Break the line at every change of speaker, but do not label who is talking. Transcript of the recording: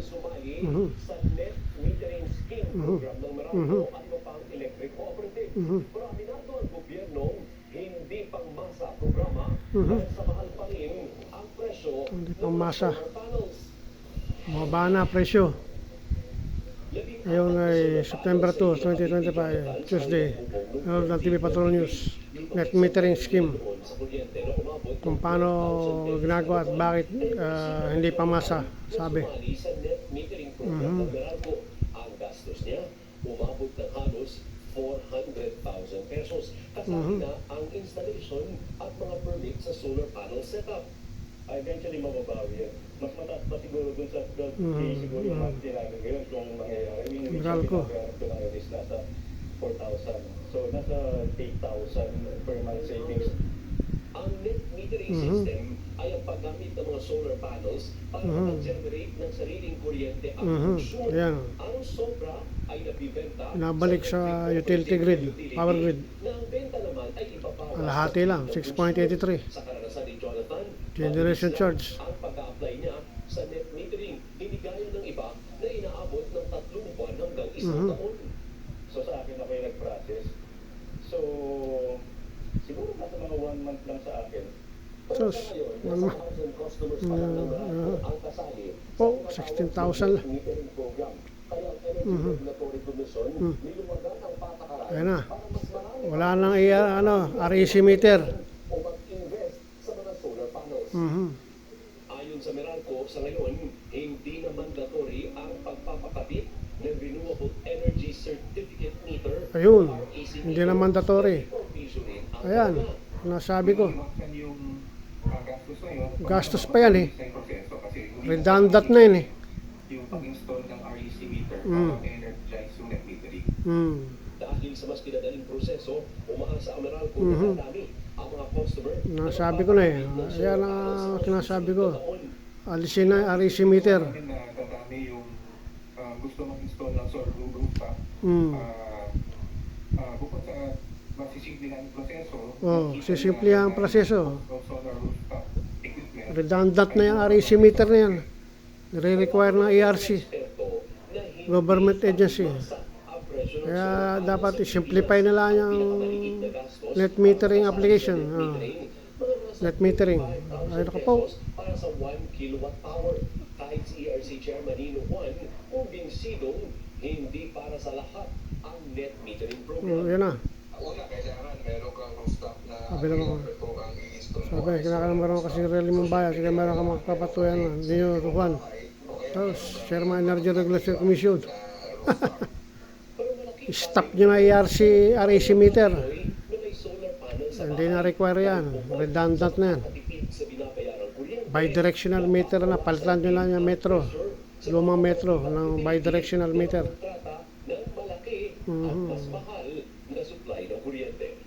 sumali
Mhm.
sa net metering scheme program ng Meralco at iba pang electric cooperatives. Pero aminado ang gobyerno, hindi pangmasa programa dahil sa mahal pa rin ang presyo
Hindi
ng mga
pangmasa.
solar panels.
Bumaba na presyo. Ngayon ay September 2, 2025, Tuesday. Ano ng TV Patrol News. Net metering scheme. Kung paano ginagawa at bakit hindi pamasa, sabi.
Sa net metering program ng Meralco, ang gastos niya umabot ng halos 400,000 pesos. Kasama na ang installation at mga permit sa solar panel setup. Eventually mababawi yan. Mas mataas pa siguro dun sa siguro yung monthly namin ngayon kung mangyayari. I mean,
Meralco.
ngayon is nasa 4,000. So, nasa 8,000 per month savings. Ang net metering system ay ang paggamit ng mga solar panels para mag-generate ng sariling kuryente at consumer.
Ayan.
Ang sobra ay nabibenta
Nabalik sa utility grid, power grid.
na ang benta naman ay ipapawas
Kalahati lang, 6.83.
sa karanasan ni Jonathan.
Generation
mabilis
charge.
lang ang pag-a-apply niya sa net metering. Hindi gaya ng iba na inaabot ng 3 buwan hanggang 1 taon. So sa akin ako yung nag-process. So siguro nasa mga 1 month lang sa akin. Pero
Sus,
sa ngayon,
1
nasa
month.
1,000 customers pa lang ng Meralco ang kasali sa
Oh,
tinatawag
16,000
na metering program. Kaya ang Energy Regulatory Commission, niluwagan ang patakaran
Ayan na.
para mas marami
Wala nang REC meter.
o mag-invest sa mga solar panels. Ayon sa Meralco, sa ngayon, hindi na mandatory ang pagpapakabit ng Renewable Energy Certificate Meter.
Ayun,
REC
hindi na mandatory.
provisioning ang
Ayan,
kanya.
nasabi ko.
Iwasan yung gastos na yun.
Gastos pa yan eh.
Sa proseso kasi
Redundant na yun eh.
yung pag-install ng REC meter para energize yung net metering.
Dahil sa mas pinadaling proseso, umaasa ang Meralco na dadami ang mga customer.
Nasabi ko na eh. Ayan ang sinasabi ko. Alisin na REC meter.
Sabi na dadami yung gusto mag-install ng solar rooftop. Bukod sa masisimplihan ang proseso,
Oh, sisimplihan ang proseso.
ng solar rooftop equipment.
Redundant na yung REC meter na yan. Nire-require ng ERC. Government agency. Kaya dapat i-simplify na lang yung net metering application. Net metering. Ayun ka po.
Para sa 1 kilowatt power. Kahit si ERC Chairman Nino Juan, kumbinsidong hindi para sa lahat ang net metering program.
Yan na.
Una, kailangan meron kang rooftop na
Sabi lang ako.
kung ang i-install mo.
Sabi, kinakailangan meron kasi rally mong bayan. Sige, meron ka magpapatuyan na. Hindi nyo, Juan. Tapos, Chairman Energy Regulatory Commission. Stop nyo na REC meter. Hindi na require yan. Redundant na yan. Bidirectional meter na. Palitan nyo lang yung metro. Lumang metro ng bidirectional meter.
Ng malaki at mas mahal na supply ng kuryente.